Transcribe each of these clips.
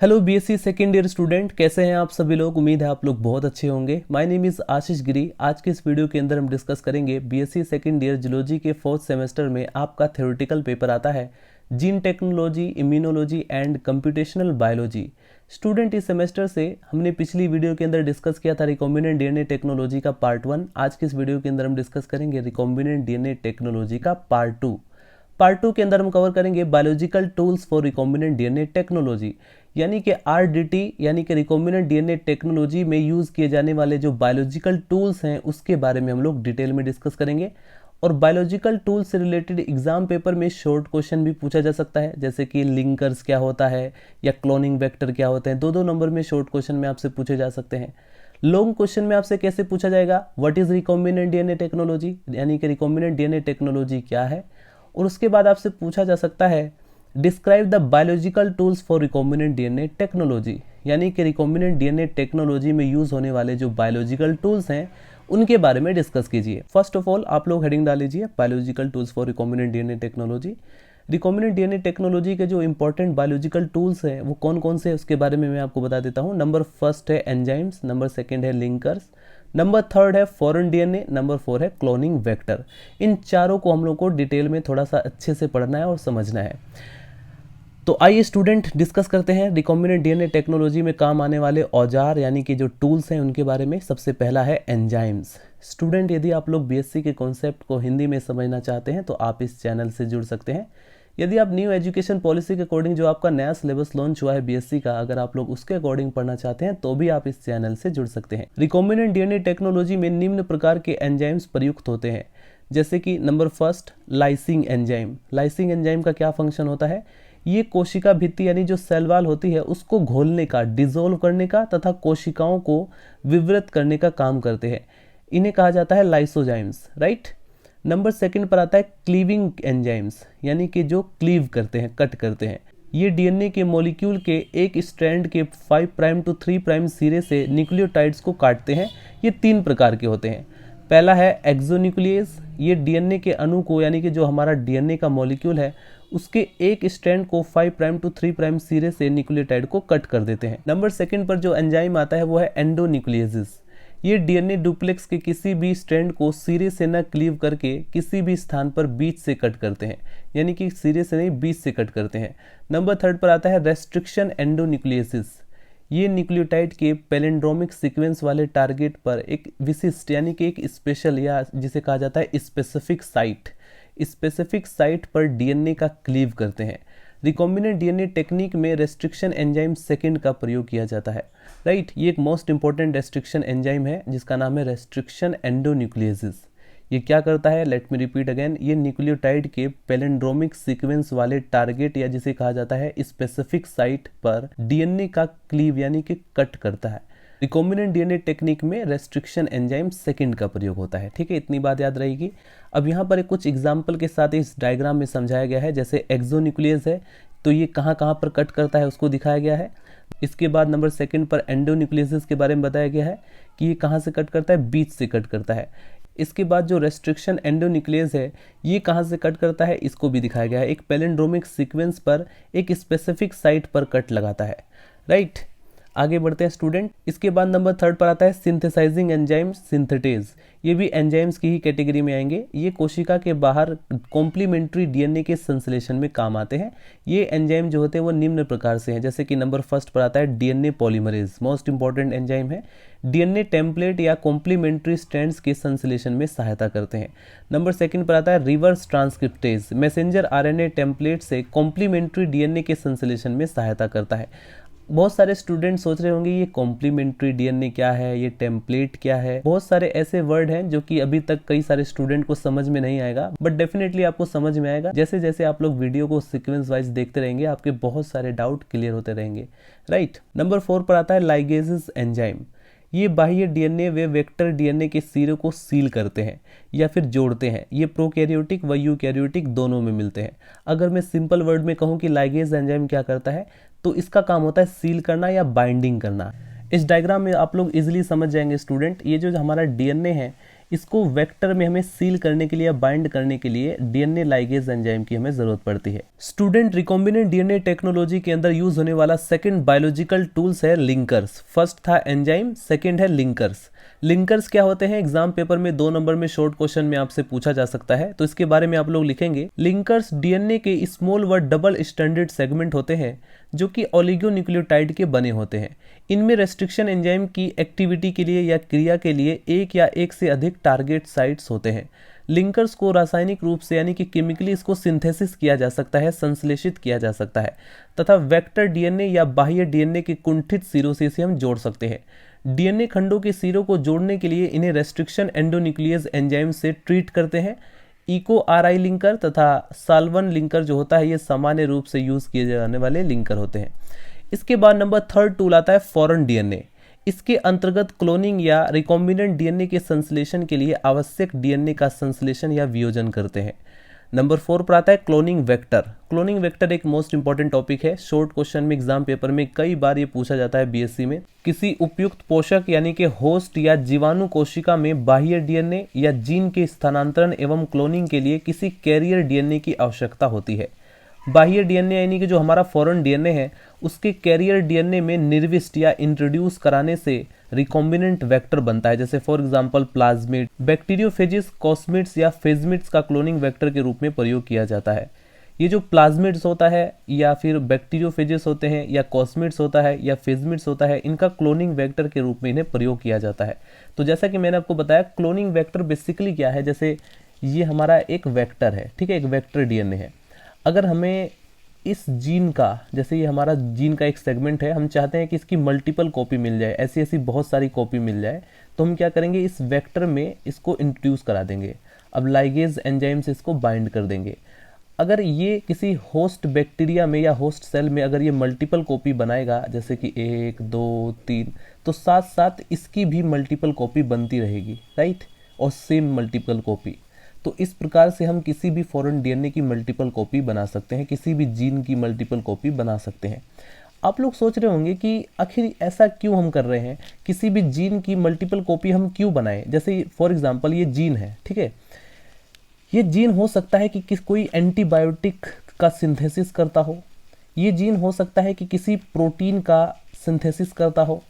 Hello BSc second year student, कैसे हैं आप सभी लोग। उम्मीद है आप लोग बहुत अच्छे होंगे। माय नेम इज़ आशीष गिरी। आज के इस वीडियो के अंदर हम डिस्कस करेंगे बीएससी सेकेंड ईयर जूलॉजी के फोर्थ सेमेस्टर में आपका थ्योरेटिकल पेपर आता है gene technology, immunology and computational biology. Student, इस सेमेस्टर से हमने पिछली वीडियो के अंदर डिस्कस किया था रिकॉम्बिनेंट डीएनए टेक्नोलॉजी का पार्ट 1। आज के इस वीडियो के अंदर हम डिस्कस करेंगे रिकॉम्बिनेंट डीएनए टेक्नोलॉजी का पार्ट 2। पार्ट 2 के अंदर हम कवर करेंगे biological tools for recombinant DNA technology, यानी कि आरडीटी, यानी कि रिकॉम्बिनेंट डीएनए टेक्नोलॉजी में यूज़ किए जाने वाले जो बायोलॉजिकल टूल्स हैं उसके बारे में हम लोग डिटेल में डिस्कस करेंगे। और बायोलॉजिकल टूल से रिलेटेड एग्जाम पेपर में शॉर्ट क्वेश्चन भी पूछा जा सकता है, जैसे कि लिंकर्स क्या होता है या क्लोनिंग वेक्टर क्या होते हैं। दो नंबर में शॉर्ट क्वेश्चन में आपसे पूछे जा सकते हैं। लॉन्ग क्वेश्चन में आपसे कैसे पूछा जाएगा, what is recombinant DNA technology, यानी कि रिकॉम्बिनेंट डीएनए टेक्नोलॉजी क्या है। और उसके बाद आपसे पूछा जा सकता है describe the biological tools for recombinant DNA technology, यानी कि रिकॉम्बिनेंट डीएनए टेक्नोलॉजी में यूज होने वाले जो बायोलॉजिकल टूल्स हैं उनके बारे में डिस्कस कीजिए। फर्स्ट ऑफ ऑल आप लोग हेडिंग डाल लीजिए biological tools for recombinant DNA technology. Recombinant DNA technology के जो इंपॉर्टेंट बायोलॉजिकल टूल्स हैं वो कौन कौन से हैं उसके बारे में मैं आपको बता देता हूँ। नंबर फर्स्ट है एंजाइम्स, नंबर सेकेंड है लिंकर्स, नंबर थर्ड है फॉरेन डीएनए, नंबर फोर है क्लोनिंग वेक्टर। इन चारों को हम लोग को डिटेल में थोड़ा सा अच्छे से पढ़ना है और समझना है। तो आइए स्टूडेंट डिस्कस करते हैं रिकॉम्बिनेंट डीएनए टेक्नोलॉजी में काम आने वाले औजार यानी कि जो टूल्स हैं उनके बारे में। सबसे पहला है एंजाइम्स। स्टूडेंट, यदि आप लोग बीएससी के कॉन्सेप्ट को हिंदी में समझना चाहते हैं तो आप इस चैनल से जुड़ सकते हैं। यदि आप न्यू एजुकेशन पॉलिसी के अकॉर्डिंग जो आपका नया सिलेबस लॉन्च हुआ है बीएससी का, अगर आप लोग उसके अकॉर्डिंग पढ़ना चाहते हैं तो भी आप इस चैनल से जुड़ सकते हैं। रिकॉम्बिनेंट डीएनए टेक्नोलॉजी में निम्न प्रकार के एंजाइम्स प्रयुक्त होते हैं, जैसे कि number first lysing enzyme. Lysing enzyme का क्या फंक्शन होता है, ये कोशिका भित्ति यानी जो सेल वॉल होती है उसको घोलने का, डिसॉल्व करने का तथा कोशिकाओं को विवृत करने का काम करते हैं। इन्हें कहा जाता है लाइसोजाइम्स, राइट। नंबर सेकंड पर आता है क्लीविंग एंजाइम्स, यानी कि जो क्लीव करते हैं, कट करते हैं। ये डीएनए के मॉलिक्यूल के एक स्ट्रैंड के 5 प्राइम टू 3 प्राइम सिरे से न्यूक्लियोटाइड्स को काटते हैं। ये 3 प्रकार के होते हैं। पहला है एक्सोन्यूक्लियस, ये डीएनए के अणु को, यानी कि जो हमारा डीएनए का मॉलिक्यूल है उसके एक स्ट्रैंड को 5 प्राइम टू 3 प्राइम सिरे से न्यूक्लियोटाइड को कट कर देते हैं। नंबर सेकंड पर जो एंजाइम आता है वो है एंडोन्यूक्लियसिस। ये डीएनए डुप्लेक्स के किसी भी स्ट्रैंड को सिरे से न क्लीव करके किसी भी स्थान पर बीच से कट करते हैं, यानी कि सिरे से नहीं बीच से कट करते हैं। नंबर थर्ड पर आता है रेस्ट्रिक्शन एंडोन्यूक्लियसिस। ये न्यूक्लियोटाइड के पैलिंड्रोमिक सीक्वेंस वाले टारगेट पर एक विशिष्ट, यानी कि एक स्पेशल, या जिसे कहा जाता है स्पेसिफिक साइट पर डीएनए का क्लीव करते हैं। रिकॉम्बिनेंट डीएनए टेक्निक में रेस्ट्रिक्शन एंजाइम सेकंड का प्रयोग किया जाता है, राइट। ये एक मोस्ट इंपॉर्टेंट रेस्ट्रिक्शन एंजाइम है जिसका नाम है रेस्ट्रिक्शन एंडोन्यूक्लियसिस। ये क्या करता है, लेट मी रिपीट अगेन, ये न्यूक्लियोटाइड के पैलिंड्रोमिक सीक्वेंस वाले टारगेट या जिसे कहा जाता है स्पेसिफिक साइट पर डीएनए का क्लीव यानी कि कट करता है। रिकॉम्बिनेंट डीएनए टेक्निक में रेस्ट्रिक्शन एंजाइम सेकंड का प्रयोग होता है, ठीक है। इतनी बात याद रहेगी। अब यहाँ पर कुछ एग्जाम्पल के साथ इस डायग्राम में समझाया गया है। जैसे एक्सोन्यूक्लियस है तो ये कहाँ कहाँ पर कट करता है उसको दिखाया गया है। इसके बाद नंबर सेकंड पर एंडोन्यूक्लियसिस के बारे में बताया गया है कि ये कहाँ से कट करता है, बीच से कट करता है। इसके बाद जो रेस्ट्रिक्शन एंडोन्यूक्लियस है ये कहाँ से कट करता है इसको भी दिखाया गया है। एक पैलिंड्रोमिक सीक्वेंस पर एक स्पेसिफिक साइट पर कट लगाता है, राइट। आगे बढ़ते हैं स्टूडेंट। इसके बाद नंबर थर्ड पर आता है सिंथेसाइजिंग एंजाइम सिंथेटेज। ये भी एंजाइम्स की ही कैटेगरी में आएंगे। ये कोशिका के बाहर कॉम्प्लीमेंट्री डीएनए के संश्लेषण में काम आते हैं। ये एंजाइम जो होते हैं वो निम्न प्रकार से हैं, जैसे कि नंबर फर्स्ट पर आता है DNA polymerase, most important enzyme है। डीएनए टेम्पलेट या कॉम्प्लीमेंट्री स्ट्रैंड्स के संश्लेषण में सहायता करते हैं। नंबर सेकंड पर आता है reverse transcriptase, messenger RNA template से कॉम्प्लीमेंट्री डीएनए के संश्लेषण में सहायता करता है। बहुत सारे स्टूडेंट सोच रहे होंगे ये कॉम्प्लीमेंट्री डीएनए क्या है, ये टेम्पलेट क्या है। बहुत सारे ऐसे वर्ड हैं जो कि अभी तक कई सारे स्टूडेंट को समझ में नहीं आएगा, बट डेफिनेटली आपको समझ में आएगा। जैसे जैसे आप लोग वीडियो को सीक्वेंस वाइज देखते रहेंगे आपके बहुत सारे डाउट क्लियर होते रहेंगे, राइट। नंबर 4 पर आता है लाइगेजेस एंजाइम। ये बाह्य डीएनए व वेक्टर डीएनए के सिरों को सील करते हैं या फिर जोड़ते हैं। ये प्रोकैरियोटिक व यूकैरियोटिक दोनों में मिलते हैं। अगर मैं सिंपल वर्ड में कहूँ कि लाइगेज एंजाइम क्या करता है तो इसका काम होता है सील करना या बाइंडिंग करना। इस डायग्राम में आप लोग इजीली समझ जाएंगे स्टूडेंट। ये जो हमारा डीएनए है इसको वेक्टर में हमें सील करने के लिए या बाइंड करने के लिए डीएनए लाइगेज एंजाइम की हमें जरूरत पड़ती है। स्टूडेंट, रिकॉम्बिनेंट डीएनए टेक्नोलॉजी के अंदर यूज होने वाला सेकंड बायोलॉजिकल टूल्स है लिंकर्स। फर्स्ट था एंजाइम, सेकंड है लिंकर्स। लिंकर्स क्या होते हैं? एग्जाम पेपर में 2 नंबर में शॉर्ट क्वेश्चन में आपसे पूछा जा सकता है, तो इसके बारे में आप लोग लिखेंगे। लिंकर्स डीएनए के स्मॉल व डबल स्टैंडर्ड सेगमेंट होते हैं जो कि ओलिगोन्यूक्लियोटाइड के बने होते हैं। इनमें रेस्ट्रिक्शन एंजाइम की एक्टिविटी के लिए या क्रिया के लिए एक या एक से अधिक टारगेट साइट्स होते हैं। लिंकर्स को रासायनिक रूप से यानी कि केमिकली इसको सिंथेसिस किया जा सकता है, संश्लेषित किया जा सकता है तथा वेक्टर डीएनए या बाह्य डीएनए के कुंठित सिरों से इसे हम जोड़ सकते हैं। डीएनए खंडों के सिरों को जोड़ने के लिए इन्हें रेस्ट्रिक्शन एंडोन्यूक्लियस एंजाइम से ट्रीट करते हैं। इको आरआई लिंकर तथा साल्वन लिंकर जो होता है ये सामान्य रूप से यूज किए जाने वाले लिंकर होते हैं। इसके बाद नंबर 3 टूल आता है फॉरेन डीएनए। इसके अंतर्गत क्लोनिंग या रिकॉम्बिनेंट डीएनए के संश्लेषण के लिए आवश्यक डीएनए का संश्लेषण या वियोजन करते हैं। नंबर 4 पर आता है क्लोनिंग वेक्टर। क्लोनिंग वेक्टर एक मोस्ट इंपॉर्टेंट टॉपिक है। शॉर्ट क्वेश्चन में एग्जाम पेपर में कई बार ये पूछा जाता है बीएससी में। किसी उपयुक्त पोषक यानी कि होस्ट या जीवाणु कोशिका में बाह्य डीएनए या जीन के स्थानांतरण एवं क्लोनिंग के लिए किसी कैरियर डीएनए की आवश्यकता होती है। बाह्य डीएनए यानी कि जो हमारा फॉरेन डीएनए है उसके कैरियर डीएनए में निर्विष्ट या इंट्रोड्यूस कराने से रिकॉम्बिनेंट वेक्टर बनता है। जैसे फॉर एग्जांपल प्लाज्मिड, बैक्टीरियोफेजिस, कॉस्मिड्स या फेजमिड्स का क्लोनिंग वेक्टर के रूप में प्रयोग किया जाता है। ये जो प्लाज्मिड्स होता है या फिर बैक्टीरियोफेजिस होते हैं या कॉस्मिड्स होता है या फेजमिड्स होता है, इनका क्लोनिंग वेक्टर के रूप में इन्हें प्रयोग किया जाता है। तो जैसा कि मैंने आपको बताया क्लोनिंग वेक्टर बेसिकली क्या है, जैसे ये हमारा एक वेक्टर है, ठीक है, एक वेक्टर डीएनए है। अगर हमें इस जीन का, जैसे ये हमारा जीन का एक सेगमेंट है, हम चाहते हैं कि इसकी मल्टीपल कॉपी मिल जाए, ऐसी ऐसी बहुत सारी कॉपी मिल जाए, तो हम क्या करेंगे, इस वेक्टर में इसको इंट्रोड्यूस करा देंगे। अब लाइगेज एंजाइम से इसको बाइंड कर देंगे। अगर ये किसी होस्ट बैक्टीरिया में या होस्ट सेल में अगर ये मल्टीपल कॉपी बनाएगा, जैसे कि 1, 2, 3, तो साथ साथ इसकी भी मल्टीपल कॉपी बनती रहेगी, राइट, और सेम मल्टीपल कॉपी। तो इस प्रकार से हम किसी भी फॉरेन डीएनए की मल्टीपल कॉपी बना सकते हैं, किसी भी जीन की मल्टीपल कॉपी बना सकते हैं। आप लोग सोच रहे होंगे कि आखिर ऐसा क्यों हम कर रहे हैं, किसी भी जीन की मल्टीपल कॉपी हम क्यों बनाएं। जैसे फॉर एग्जांपल ये जीन है, ठीक है, ये जीन हो सकता है कि कोई एंटीबायोटिक का सिंथेसिस करता हो, ये जीन हो सकता है कि किसी प्रोटीन का सिंथेसिस करता हो।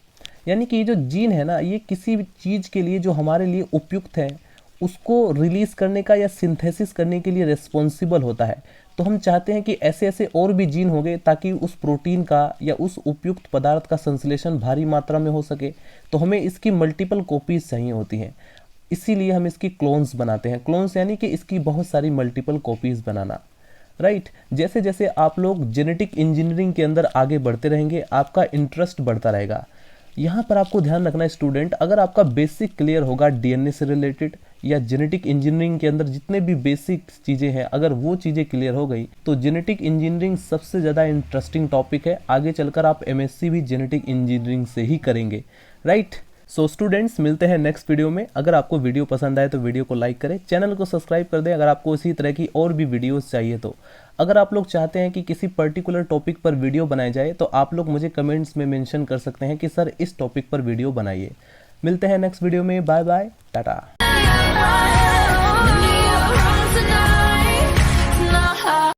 यानी कि ये जो जीन है ना, ये किसी भी चीज़ के लिए जो हमारे लिए उपयुक्त है उसको रिलीज करने का या सिंथेसिस करने के लिए रिस्पॉन्सिबल होता है। तो हम चाहते हैं कि ऐसे ऐसे और भी जीन हो गए ताकि उस प्रोटीन का या उस उपयुक्त पदार्थ का संश्लेषण भारी मात्रा में हो सके। तो हमें इसकी मल्टीपल कॉपीज चाहिए होती हैं, इसीलिए हम इसकी क्लोन्स बनाते हैं। क्लोन्स यानी कि इसकी बहुत सारी मल्टीपल कॉपीज बनाना, राइट। जैसे जैसे आप लोग जेनेटिक इंजीनियरिंग के अंदर आगे बढ़ते रहेंगे, आपका इंटरेस्ट बढ़ता रहेगा। यहाँ पर आपको ध्यान रखना है स्टूडेंट, अगर आपका बेसिक क्लियर होगा डीएनए से रिलेटेड या जेनेटिक इंजीनियरिंग के अंदर जितने भी बेसिक चीज़ें हैं, अगर वो चीज़ें क्लियर हो गई तो जेनेटिक इंजीनियरिंग सबसे ज़्यादा इंटरेस्टिंग टॉपिक है। आगे चलकर आप एमएससी भी जेनेटिक इंजीनियरिंग से ही करेंगे, राइट। सो स्टूडेंट्स, मिलते हैं नेक्स्ट वीडियो में। अगर आपको वीडियो पसंद आए तो वीडियो को लाइक करें, चैनल को सब्सक्राइब कर दें अगर आपको इसी तरह की और भी वीडियोस चाहिए तो। अगर आप लोग चाहते हैं कि किसी पर्टिकुलर टॉपिक पर वीडियो बनाई जाए तो आप लोग मुझे कमेंट्स में मेंशन कर सकते हैं कि सर इस टॉपिक पर वीडियो बनाइए। मिलते हैं नेक्स्ट वीडियो में, बाय बाय, टाटा।